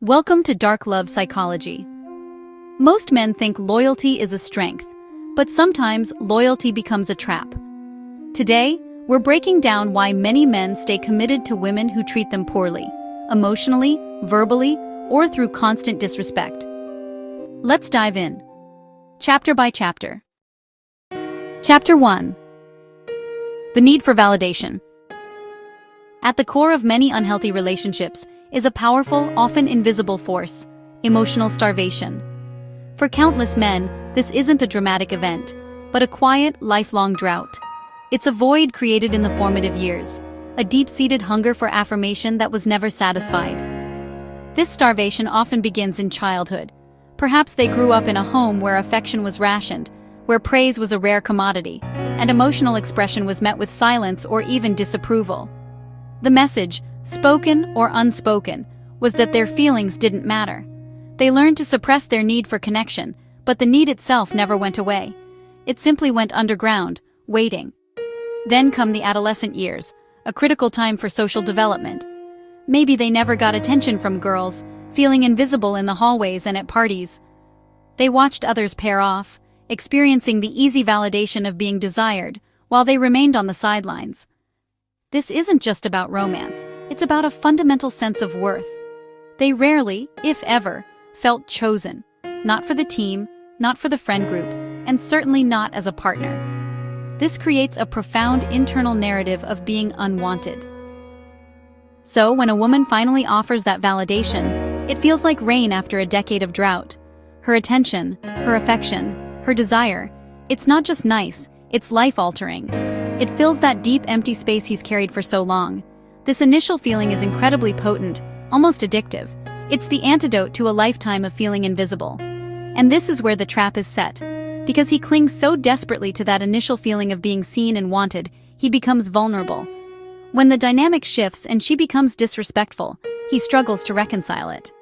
Welcome to Dark Love Psychology. Most men think loyalty is a strength, but sometimes loyalty becomes a trap. Today, we're breaking down why many men stay committed to women who treat them poorly, emotionally, verbally, or through constant disrespect. Let's dive in. Chapter by chapter. Chapter 1. The need for validation. At the core of many unhealthy relationships is a powerful, often invisible force: emotional starvation. For countless men, this isn't a dramatic event, but a quiet, lifelong drought. It's a void created in the formative years, a deep-seated hunger for affirmation that was never satisfied. This starvation often begins in childhood. Perhaps they grew up in a home where affection was rationed, where praise was a rare commodity, and emotional expression was met with silence or even disapproval. The message, spoken or unspoken, was that their feelings didn't matter. They learned to suppress their need for connection, but the need itself never went away. It simply went underground, waiting. Then come the adolescent years, a critical time for social development. Maybe they never got attention from girls, feeling invisible in the hallways and at parties. They watched others pair off, experiencing the easy validation of being desired, while they remained on the sidelines. This isn't just about romance, it's about a fundamental sense of worth. They rarely, if ever, felt chosen. Not for the team, not for the friend group, and certainly not as a partner. This creates a profound internal narrative of being unwanted. So when a woman finally offers that validation, it feels like rain after a decade of drought. Her attention, her affection, her desire, it's not just nice, it's life-altering. It fills that deep, empty space he's carried for so long. This initial feeling is incredibly potent, almost addictive. It's the antidote to a lifetime of feeling invisible. And this is where the trap is set. Because he clings so desperately to that initial feeling of being seen and wanted, he becomes vulnerable. When the dynamic shifts and she becomes disrespectful, he struggles to reconcile it.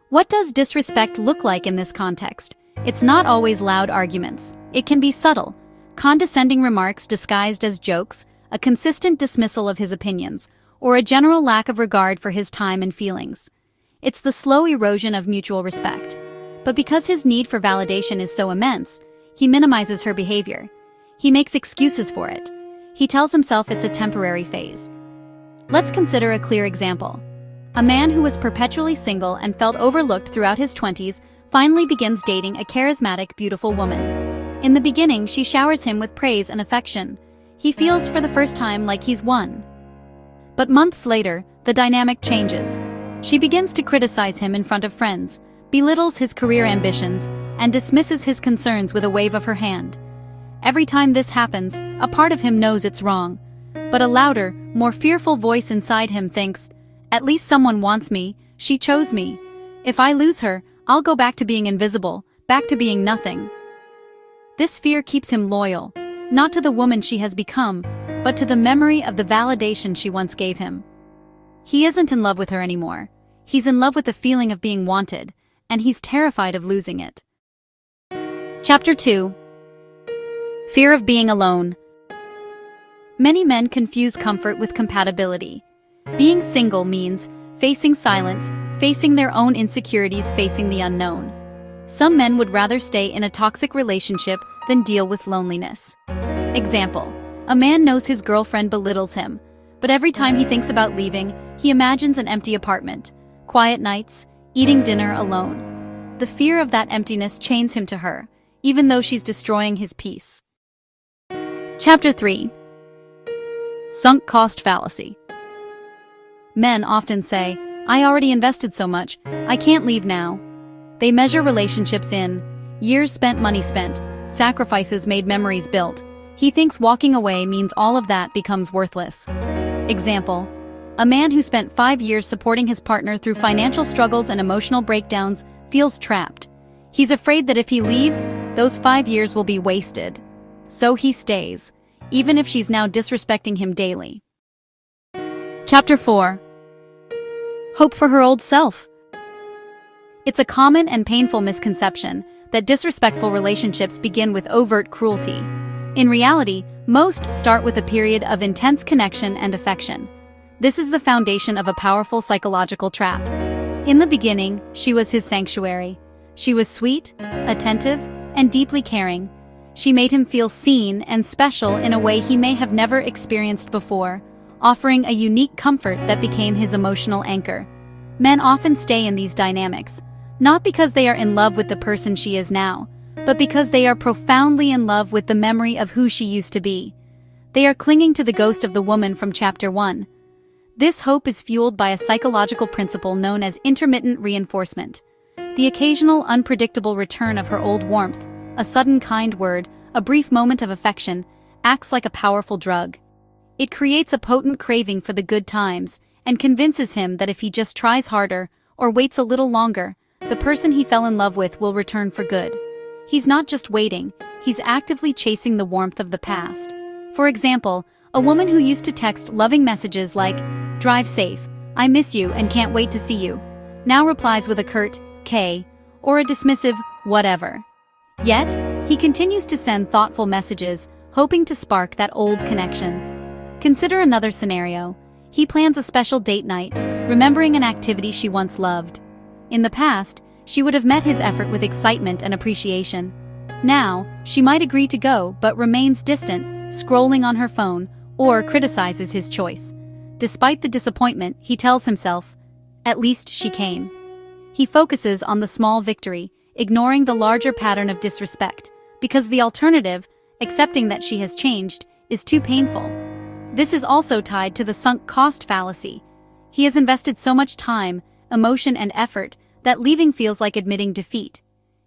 What does disrespect look like in this context? It's not always loud arguments. It can be subtle. Condescending remarks disguised as jokes, a consistent dismissal of his opinions, or a general lack of regard for his time and feelings. It's the slow erosion of mutual respect. But because his need for validation is so immense, he minimizes her behavior. He makes excuses for it. He tells himself it's a temporary phase. Let's consider a clear example. A man who was perpetually single and felt overlooked throughout his 20s finally begins dating a charismatic, beautiful woman. In the beginning, she showers him with praise and affection. He feels for the first time like he's won. But months later, the dynamic changes. She begins to criticize him in front of friends, belittles his career ambitions, and dismisses his concerns with a wave of her hand. Every time this happens, a part of him knows it's wrong. But a louder, more fearful voice inside him thinks, "At least someone wants me, she chose me. If I lose her, I'll go back to being invisible, back to being nothing." This fear keeps him loyal, not to the woman she has become, but to the memory of the validation she once gave him. He isn't in love with her anymore. He's in love with the feeling of being wanted, and he's terrified of losing it. Chapter 2. Fear of being alone. Many men confuse comfort with compatibility. Being single means facing silence, facing their own insecurities, facing the unknown. Some men would rather stay in a toxic relationship than deal with loneliness. Example: a man knows his girlfriend belittles him, but every time he thinks about leaving, he imagines an empty apartment, quiet nights, eating dinner alone. The fear of that emptiness chains him to her, even though she's destroying his peace. Chapter 3. Sunk cost fallacy. Men often say, "I already invested so much, I can't leave now." They measure relationships in years spent, money spent, sacrifices made, memories built. He thinks walking away means all of that becomes worthless. Example: a man who spent 5 years supporting his partner through financial struggles and emotional breakdowns feels trapped. He's afraid that if he leaves, those 5 years will be wasted. So he stays, even if she's now disrespecting him daily. Chapter 4. Hope for her old self. It's a common and painful misconception that disrespectful relationships begin with overt cruelty. In reality, most start with a period of intense connection and affection. This is the foundation of a powerful psychological trap. In the beginning, she was his sanctuary. She was sweet, attentive, and deeply caring. She made him feel seen and special in a way he may have never experienced before, offering a unique comfort that became his emotional anchor. Men often stay in these dynamics, not because they are in love with the person she is now, but because they are profoundly in love with the memory of who she used to be. They are clinging to the ghost of the woman from Chapter 1. This hope is fueled by a psychological principle known as intermittent reinforcement. The occasional unpredictable return of her old warmth, a sudden kind word, a brief moment of affection, acts like a powerful drug. It creates a potent craving for the good times, and convinces him that if he just tries harder, or waits a little longer, the person he fell in love with will return for good. He's not just waiting, he's actively chasing the warmth of the past. For example, a woman who used to text loving messages like, "Drive safe, I miss you and can't wait to see you," now replies with a curt, "K," or a dismissive, "whatever." Yet, he continues to send thoughtful messages, hoping to spark that old connection. Consider another scenario. He plans a special date night, remembering an activity she once loved. In the past, she would have met his effort with excitement and appreciation. Now, she might agree to go but remains distant, scrolling on her phone, or criticizes his choice. Despite the disappointment, he tells himself, "At least she came." He focuses on the small victory, ignoring the larger pattern of disrespect, because the alternative, accepting that she has changed, is too painful. This is also tied to the sunk cost fallacy. He has invested so much time, emotion, and effort that leaving feels like admitting defeat.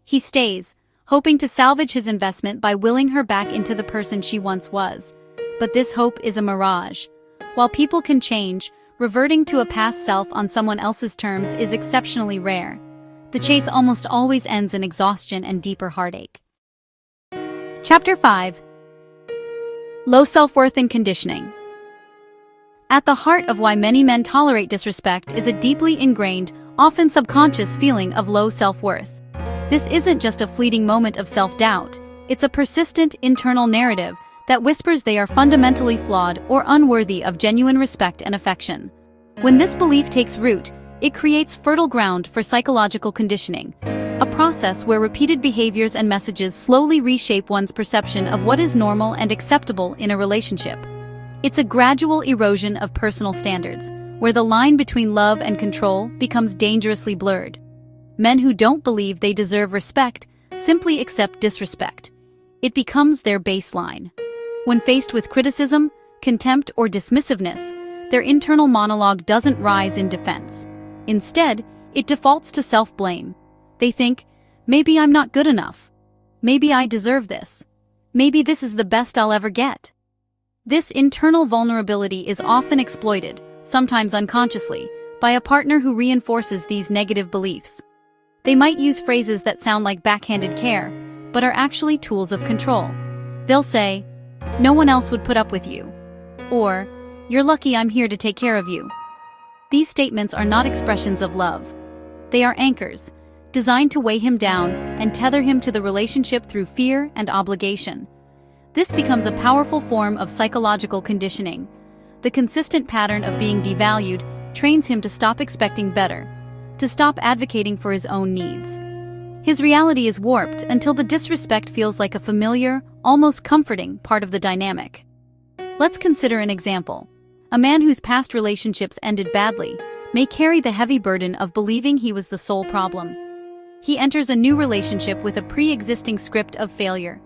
He stays, hoping to salvage his investment by willing her back into the person she once was. But this hope is a mirage. While people can change, reverting to a past self on someone else's terms is exceptionally rare. The chase almost always ends in exhaustion and deeper heartache. Chapter 5. Low self-worth and conditioning. At the heart of why many men tolerate disrespect is a deeply ingrained, often subconscious feeling of low self-worth. This isn't just a fleeting moment of self-doubt, it's a persistent internal narrative that whispers they are fundamentally flawed or unworthy of genuine respect and affection. When this belief takes root, it creates fertile ground for psychological conditioning, a process where repeated behaviors and messages slowly reshape one's perception of what is normal and acceptable in a relationship. It's a gradual erosion of personal standards, where the line between love and control becomes dangerously blurred. Men who don't believe they deserve respect simply accept disrespect. It becomes their baseline. When faced with criticism, contempt, or dismissiveness, their internal monologue doesn't rise in defense. Instead, it defaults to self-blame. They think, maybe I'm not good enough. Maybe I deserve this. Maybe this is the best I'll ever get. This internal vulnerability is often exploited, sometimes unconsciously, by a partner who reinforces these negative beliefs. They might use phrases that sound like backhanded care, but are actually tools of control. They'll say, "No one else would put up with you," or "You're lucky I'm here to take care of you." These statements are not expressions of love. They are anchors, designed to weigh him down and tether him to the relationship through fear and obligation. This becomes a powerful form of psychological conditioning. The consistent pattern of being devalued trains him to stop expecting better, to stop advocating for his own needs. His reality is warped until the disrespect feels like a familiar, almost comforting part of the dynamic. Let's consider an example. A man whose past relationships ended badly may carry the heavy burden of believing he was the sole problem. He enters a new relationship with a pre-existing script of failure.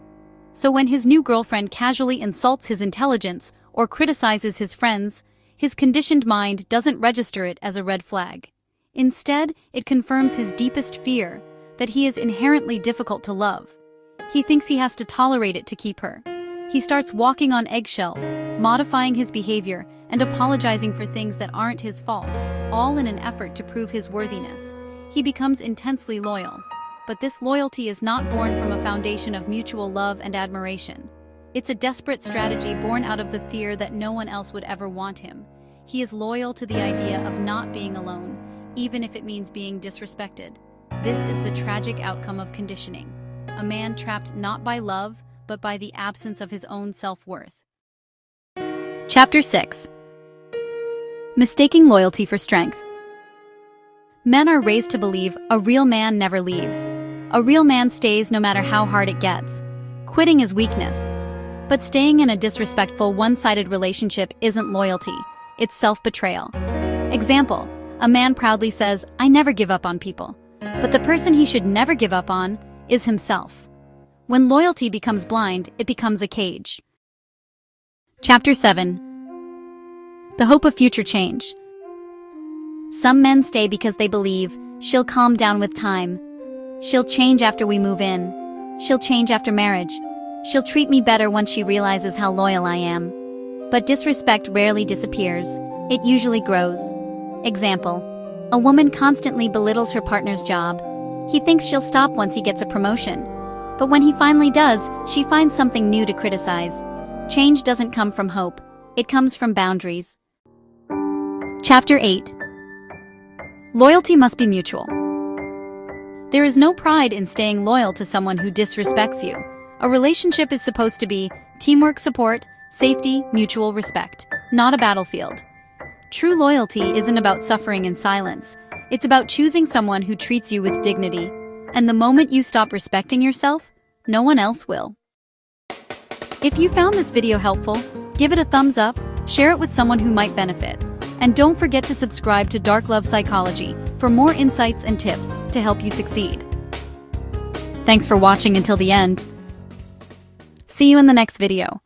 So when his new girlfriend casually insults his intelligence or criticizes his friends, his conditioned mind doesn't register it as a red flag. Instead, it confirms his deepest fear, that he is inherently difficult to love. He thinks he has to tolerate it to keep her. He starts walking on eggshells, modifying his behavior, and apologizing for things that aren't his fault, all in an effort to prove his worthiness. He becomes intensely loyal. But this loyalty is not born from a foundation of mutual love and admiration. It's a desperate strategy born out of the fear that no one else would ever want him. He is loyal to the idea of not being alone, even if it means being disrespected. This is the tragic outcome of conditioning. A man trapped not by love, but by the absence of his own self-worth. Chapter 6. Mistaking loyalty for strength. Men are raised to believe a real man never leaves. A real man stays no matter how hard it gets. Quitting is weakness. But staying in a disrespectful, one-sided relationship isn't loyalty, it's self-betrayal. Example, a man proudly says, "I never give up on people." But the person he should never give up on is himself. When loyalty becomes blind, it becomes a cage. Chapter 7. The hope of future change. Some men stay because they believe, she'll calm down with time. She'll change after we move in. She'll change after marriage. She'll treat me better once she realizes how loyal I am. But disrespect rarely disappears. It usually grows. Example, a woman constantly belittles her partner's job. He thinks she'll stop once he gets a promotion. But when he finally does, she finds something new to criticize. Change doesn't come from hope. It comes from boundaries. Chapter 8. Loyalty must be mutual. There is no pride in staying loyal to someone who disrespects you. A relationship is supposed to be teamwork, support, safety, mutual respect, not a battlefield. True loyalty isn't about suffering in silence. It's about choosing someone who treats you with dignity. And the moment you stop respecting yourself, no one else will. If you found this video helpful, give it a thumbs up, share it with someone who might benefit. And don't forget to subscribe to Dark Love Psychology for more insights and tips to help you succeed. Thanks for watching until the end. See you in the next video.